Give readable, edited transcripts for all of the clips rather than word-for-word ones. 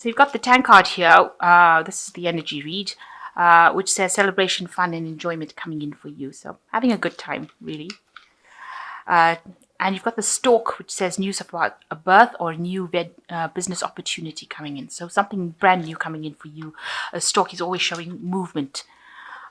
So you've got the 10 card here. This is the energy read, which says celebration, fun, and enjoyment coming in for you. So having a good time, really. And you've got the stork, which says news about a birth or a new business opportunity coming in. So something brand new coming in for you. A stork is always showing movement.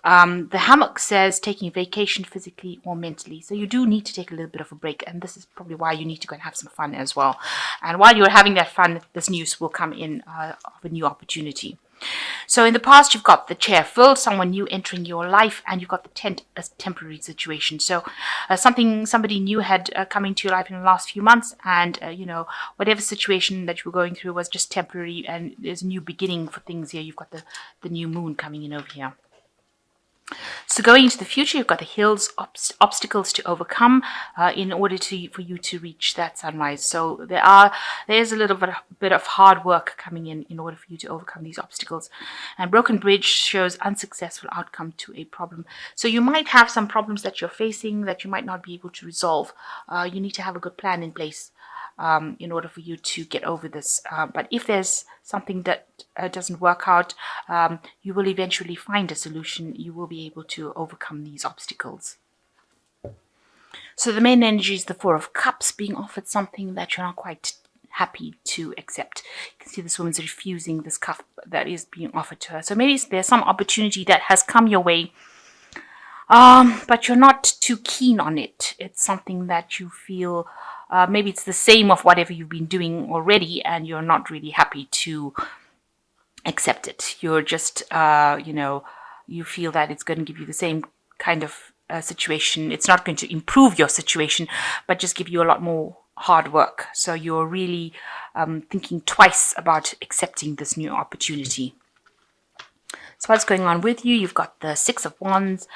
The hammock says taking a vacation physically or mentally. So you do need to take a little bit of a break. And this is probably why you need to go and have some fun as well. And while you're having that fun, this news will come in of a new opportunity. So in the past, you've got the chair filled, someone new entering your life, and you've got the tent as temporary situation. So somebody new had come into your life in the last few months, and whatever situation that you were going through was just temporary, and there's a new beginning for things here. You've got the new moon coming in over here. So going into the future, you've got the hills, obstacles to overcome in order for you to reach that sunrise. So there's a little bit of hard work coming in order for you to overcome these obstacles. And broken bridge shows unsuccessful outcome to a problem. So you might have some problems that you're facing that you might not be able to resolve. You need to have a good plan in place in order for you to get over this. But if there's something that doesn't work out, you will eventually find a solution. You will be able to overcome these obstacles. So the main energy is the Four of Cups, being offered something that you're not quite happy to accept. You can see this woman's refusing this cup that is being offered to her. So maybe there's some opportunity that has come your way, but you're not too keen on it. It's something that you feel maybe it's the same of whatever you've been doing already, and you're not really happy to accept it. You're just, you feel that it's going to give you the same kind of situation. It's not going to improve your situation, but just give you a lot more hard work. So you're really thinking twice about accepting this new opportunity. So what's going on with you? You've got the Six of Wands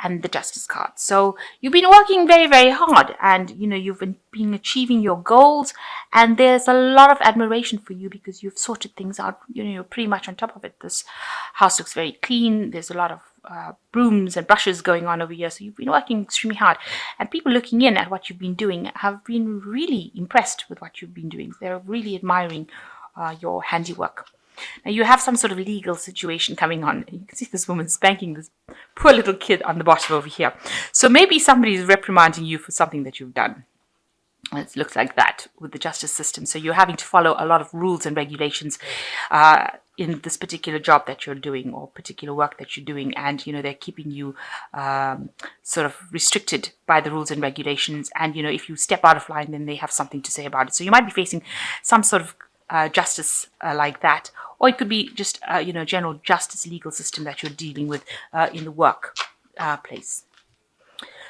and the Justice card. So you've been working very, very hard, and you've been achieving your goals, and there's a lot of admiration for you because you've sorted things out. You're pretty much on top of it. This house looks very clean. There's a lot of brooms and brushes going on over here. So you've been working extremely hard, and people looking in at what you've been doing have been really impressed with what you've been doing. They're really admiring your handiwork. Now you have some sort of legal situation coming on. You can see this woman spanking this poor little kid on the bottom over here. So maybe somebody is reprimanding you for something that you've done. It looks like that with the justice system. So you're having to follow a lot of rules and regulations in this particular job that you're doing or particular work that you're doing. And, they're keeping you sort of restricted by the rules and regulations. And, if you step out of line, then they have something to say about it. So you might be facing some sort of justice like that, or it could be just general justice legal system that you're dealing with in the work place.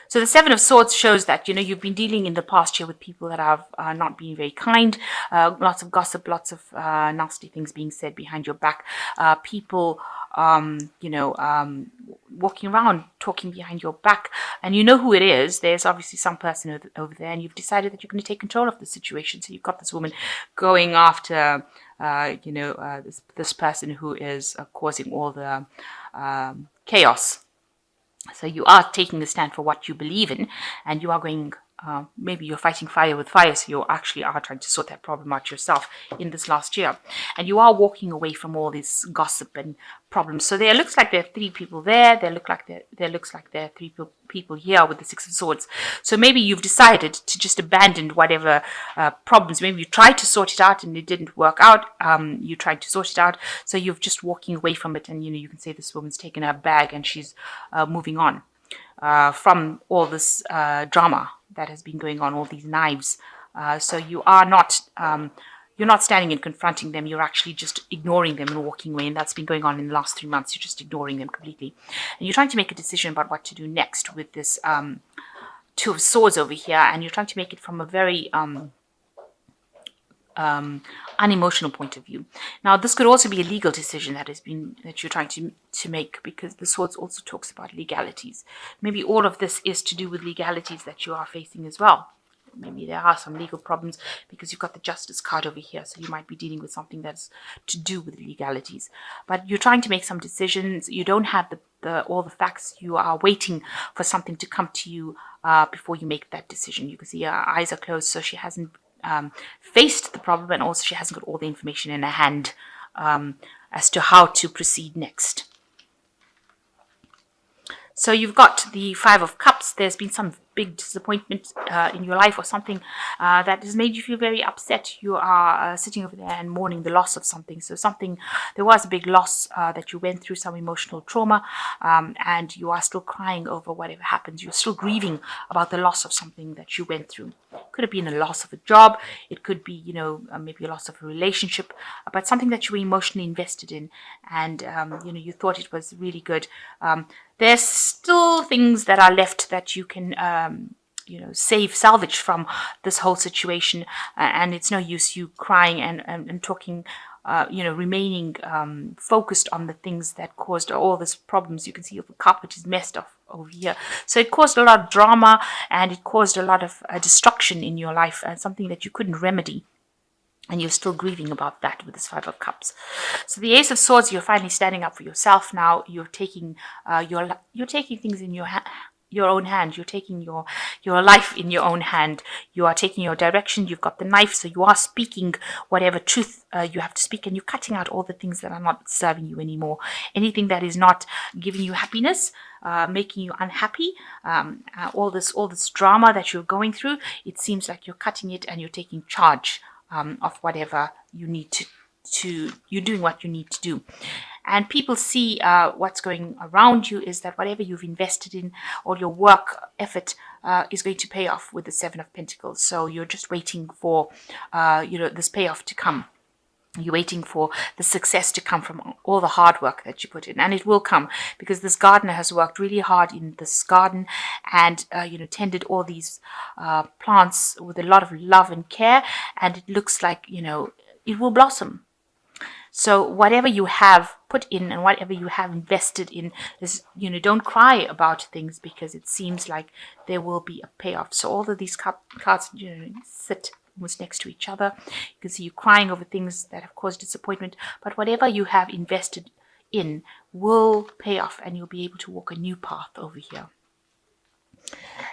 So the Seven of Swords shows that you've been dealing in the past year with people that have not been very kind, lots of gossip, lots of nasty things being said behind your back, people walking around talking behind your back, and you know who it is. There's obviously some person over there, and you've decided that you're going to take control of the situation. So you've got this woman going after this person who is causing all the chaos. So you are taking a stand for what you believe in, and you are going, maybe you're fighting fire with fire, so you actually are trying to sort that problem out yourself in this last year. And you are walking away from all this gossip and problems. So there looks like there are three people there. There looks like there are three people here with the Six of Swords. So maybe you've decided to just abandon whatever problems. Maybe you tried to sort it out and it didn't work out. You tried to sort it out, so you're just walking away from it. And you can say this woman's taken her bag and she's moving on from all this drama that has been going on, all these knives. So you are not you're not standing and confronting them. You're actually just ignoring them and walking away. And that's been going on in the last 3 months. You're just ignoring them completely. And you're trying to make a decision about what to do next with this Two of Swords over here. And you're trying to make it from a very unemotional point of view. Now, this could also be a legal decision that you're trying to make, because the Swords also talks about legalities. Maybe all of this is to do with legalities that you are facing as well. Maybe there are some legal problems because you've got the Justice card over here. So you might be dealing with something that's to do with legalities. But you're trying to make some decisions. You don't have all the facts. You are waiting for something to come to you before you make that decision. You can see her eyes are closed, so she hasn't faced the problem, and also she hasn't got all the information in her hand as to how to proceed next. So you've got the Five of Cups. There's been some big disappointment in your life, or something that has made you feel very upset. You are sitting over there and mourning the loss of something. So there was a big loss that you went through, some emotional trauma, and you are still crying over whatever happened. You're still grieving about the loss of something that you went through. It could have been a loss of a job. It could be, maybe a loss of a relationship, but something that you were emotionally invested in, and you thought it was really good. There's still things that are left that you can, salvage from this whole situation. And it's no use you crying and talking, remaining focused on the things that caused all these problems. You can see the carpet is messed up over here. So it caused a lot of drama, and it caused a lot of destruction in your life, and something that you couldn't remedy. And you're still grieving about that with this Five of Cups. So the Ace of Swords, you're finally standing up for yourself now. You're taking you're taking things in your own hand. You're taking your life in your own hand. You are taking your direction. You've got the knife, so you are speaking whatever truth you have to speak, and you're cutting out all the things that are not serving you anymore. Anything that is not giving you happiness, making you unhappy, all this drama that you're going through, it seems like you're cutting it and you're taking charge of whatever you need to you're doing what you need to do. And people see what's going around you is that whatever you've invested in, all your work effort is going to pay off with the Seven of Pentacles. So you're just waiting for this payoff to come. You're waiting for the success to come from all the hard work that you put in, and it will come, because this gardener has worked really hard in this garden and tended all these plants with a lot of love and care, and it looks like it will blossom. So whatever you have put in and whatever you have invested in is, don't cry about things, because it seems like there will be a payoff. So all of these cards sit almost next to each other. You can see you crying over things that have caused disappointment, but whatever you have invested in will pay off, and you'll be able to walk a new path over here.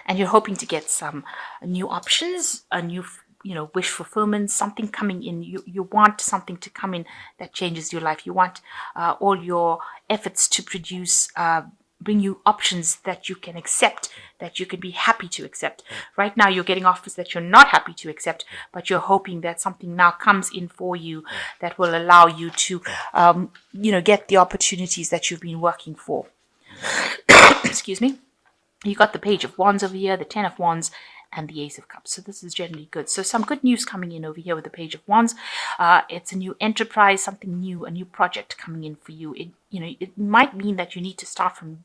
And you're hoping to get some new options, a new wish fulfillment, something coming in. You want something to come in that changes your life. You want all your efforts to produce bring you options that you can accept, that you can be happy to accept. Right now, you're getting offers that you're not happy to accept, but you're hoping that something now comes in for you that will allow you to, get the opportunities that you've been working for. Excuse me. You got the Page of Wands over here, the Ten of Wands, and the Ace of Cups. So this is generally good. So some good news coming in over here with the Page of Wands. It's a new enterprise, something new, a new project coming in for you. It might mean that you need to start from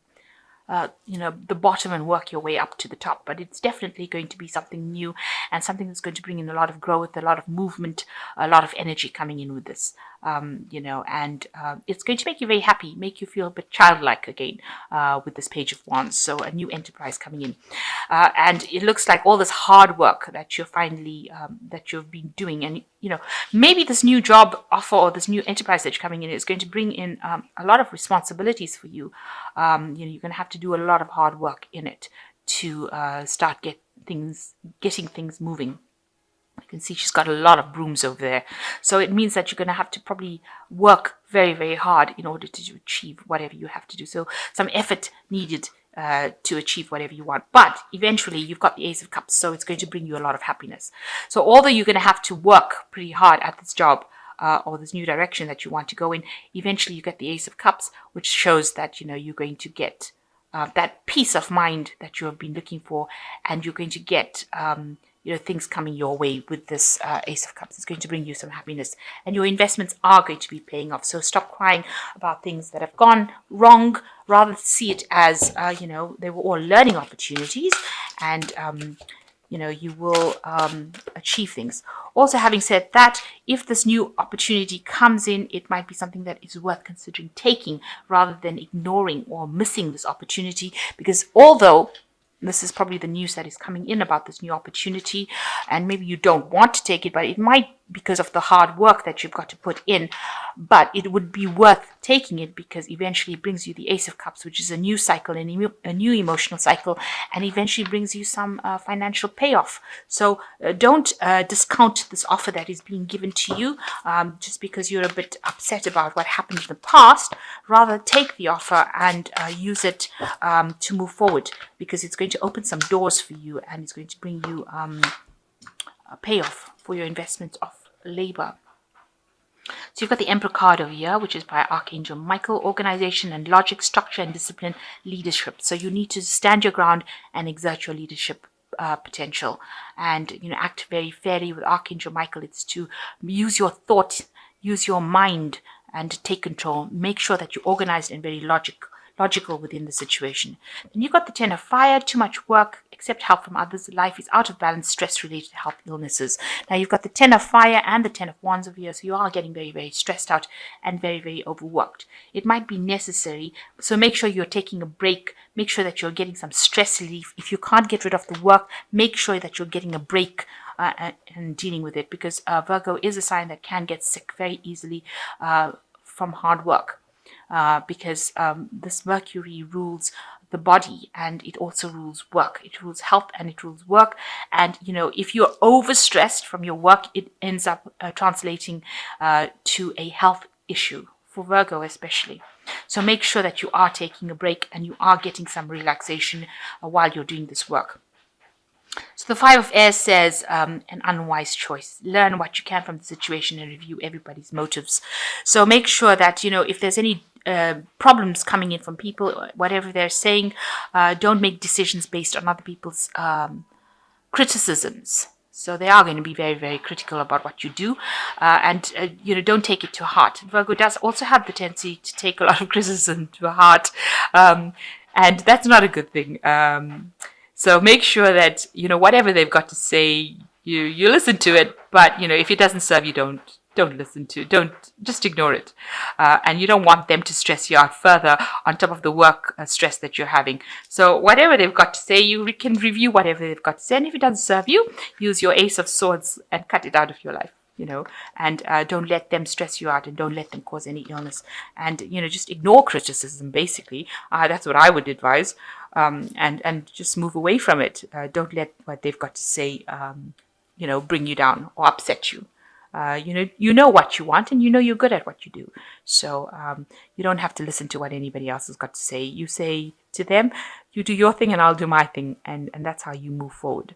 the bottom and work your way up to the top, but it's definitely going to be something new and something that's going to bring in a lot of growth, a lot of movement, a lot of energy coming in with this, and it's going to make you very happy, make you feel a bit childlike again with this Page of Wands. So a new enterprise coming in, and it looks like all this hard work that you're finally that you've been doing, and maybe this new job offer or this new enterprise that's coming in is going to bring in a lot of responsibilities for you. You're going to have to do a lot of hard work in it to start getting things moving. You can see she's got a lot of brooms over there. So it means that you're going to have to probably work very, very hard in order to achieve whatever you have to do. So some effort needed to achieve whatever you want. But eventually you've got the Ace of Cups, so it's going to bring you a lot of happiness. So although you're going to have to work pretty hard at this job or this new direction that you want to go in, eventually you get the Ace of Cups, which shows that you're going to get that peace of mind that you have been looking for, and you're going to get things coming your way with this Ace of Cups. It's going to bring you some happiness, and your investments are going to be paying off. So stop crying about things that have gone wrong. Rather see it as they were all learning opportunities, and you will achieve things. Also, having said that, if this new opportunity comes in, it might be something that is worth considering taking rather than ignoring or missing this opportunity, because although this is probably the news that is coming in about this new opportunity, and maybe you don't want to take it, but it might because of the hard work that you've got to put in, but it would be worth taking it because eventually it brings you the Ace of Cups, which is a new cycle, a new emotional cycle, and eventually brings you some financial payoff. So don't discount this offer that is being given to you just because you're a bit upset about what happened in the past. Rather, take the offer and use it to move forward, because it's going to open some doors for you and it's going to bring you a payoff for your investment of labor. So you've got the Emperor card over here, which is by Archangel Michael: organization and logic, structure and discipline, leadership. So you need to stand your ground and exert your leadership potential, and act very fairly. With Archangel Michael, it's to use your thought, use your mind, and take control. Make sure that you're organized and very logical within the situation. Then you've got the Ten of Fire: too much work, accept help from others. Life is out of balance, stress-related health illnesses. Now you've got the Ten of Fire and the Ten of Wands over here, so you are getting very, very stressed out and very, very overworked. It might be necessary, so make sure you're taking a break. Make sure that you're getting some stress relief. If you can't get rid of the work, make sure that you're getting a break and dealing with it, because Virgo is a sign that can get sick very easily from hard work. Because this Mercury rules the body and it also rules work. It rules health and it rules work. And, if you're overstressed from your work, it ends up translating to a health issue, for Virgo especially. So make sure that you are taking a break and you are getting some relaxation while you're doing this work. So the Five of Air says an unwise choice. Learn what you can from the situation and review everybody's motives. So make sure that, if there's any problems coming in from people, whatever they're saying, don't make decisions based on other people's criticisms. So they are going to be very, very critical about what you do. And don't take it to heart. Virgo does also have the tendency to take a lot of criticism to heart. And that's not a good thing. So make sure that, whatever they've got to say, you listen to it. But, if it doesn't serve you, don't listen to it. Just ignore it. And you don't want them to stress you out further on top of the work stress that you're having. So whatever they've got to say, you can review whatever they've got to say. And if it doesn't serve you, use your Ace of Swords and cut it out of your life. And don't let them stress you out and don't let them cause any illness. And, just ignore criticism, basically. That's what I would advise. And just move away from it. Don't let what they've got to say, bring you down or upset you. You know what you want and you're good at what you do. So you don't have to listen to what anybody else has got to say. You say to them, you do your thing and I'll do my thing. And that's how you move forward.